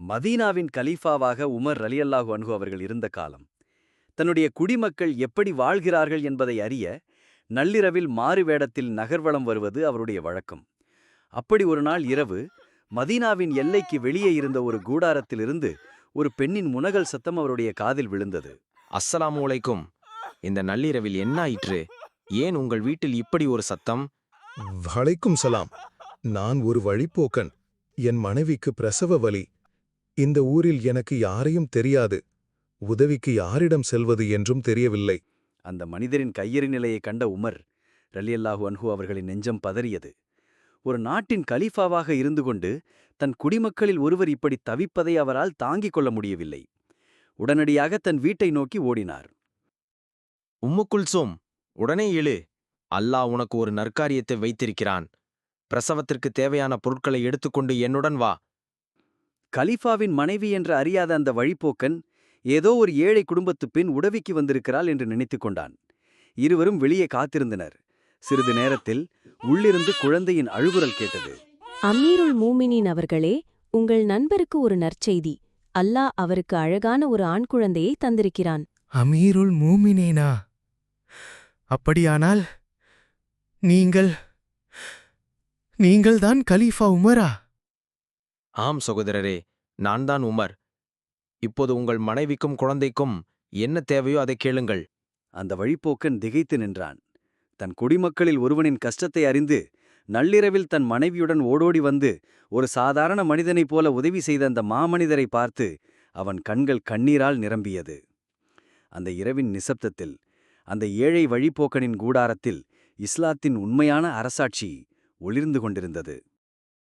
மதீனாவின் கலீஃபாவாக Umar ரலியல்லாஹு அன்ஹு அவர்கள் இருந்த காலம். தன்னுடைய குடிமக்கள் எப்படி வாழ்கிறார்கள் என்பதை அறிய நள்ளிரவில் மாறு வேடத்தில் நகர்வலம் வருவது அவருடைய வழக்கம். அப்படி ஒரு நாள் இரவு மதீனாவின் எல்லைக்கு வெளியே இருந்த ஒரு கூடாரத்திலிருந்து ஒரு பெண்ணின் முனகல் சத்தம் அவருடைய காதில் விழுந்தது. அஸ்ஸலாமு அலைக்கும். இந்த நள்ளிரவில் என்ன ஆயிற்று? ஏன் உங்கள் வீட்டில் இப்படி ஒரு சத்தம்? வலைக்கும் சலாம். நான் ஒரு வழிப்போக்கன். என் மனைவிக்கு பிரசவ வலி. இந்த ஊரில் எனக்கு யாரையும் தெரியாது. உதவிக்கு யாரிடம் செல்வது என்றும் தெரியவில்லை. அந்த மனிதரின் கையெறி நிலையை கண்ட உமர் ரலியல்லாஹு அன்ஹு அவர்களின் நெஞ்சம் பதறியது. ஒரு நாட்டின் கலீஃபாவாக இருந்து கொண்டு தன் குடிமக்களில் ஒருவர் இப்படி தவிப்பதை அவரால் தாங்கிக் கொள்ள முடியவில்லை. உடனடியாக தன் வீட்டை நோக்கி ஓடினார். உம்மு குல்சூம், உடனே எழு. அல்லாஹ் உனக்கு ஒரு நற்காரியத்தை வைத்திருக்கிறான். பிரசவத்திற்கு தேவையான பொருட்களை எடுத்துக்கொண்டு என்னுடன் வா. கலீஃபாவின் மனைவி என்று அறியாத அந்த வழிப்போக்கன் ஏதோ ஒரு ஏழை குடும்பத்து பெண் உதவிக்கு வந்திருக்கிறாள் என்று நினைத்துக் கொண்டான். இருவரும் வெளியே காத்திருந்தனர். சிறிது நேரத்தில் உள்ளிருந்து குழந்தையின் அழுகுரல் கேட்டது. அமீருல் மூமினீன் அவர்களே, உங்கள் நண்பருக்கு ஒரு நற்செய்தி. அல்லாஹ் அவருக்கு அழகான ஒரு ஆண் குழந்தையை தந்திருக்கிறான். அமீருல் மூமினேனா? அப்படியானால் நீங்கள்தான் கலீஃபா உமரா? ஆம் சகோதரரே, நான் தான் உமர். இப்போது உங்கள் மனைவிக்கும் குழந்தைக்கும் என்ன தேவையோ அதை கேளுங்கள். அந்த வழிப்போக்கன் திகைத்து நின்றான். தன் குடிமக்களில் ஒருவனின் கஷ்டத்தை அறிந்து நள்ளிரவில் தன் மனைவியுடன் ஓடோடி வந்து ஒரு சாதாரண மனிதனைப் போல உதவி செய்த அந்த மாமனிதரை பார்த்து அவன் கண்கள் கண்ணீரால் நிரம்பியது. அந்த இரவின் நிசப்தத்தில் அந்த ஏழை வழிப்போக்கனின் கூடாரத்தில் இஸ்லாத்தின் உண்மையான அரசாட்சி ஒளிர்ந்து கொண்டிருந்தது.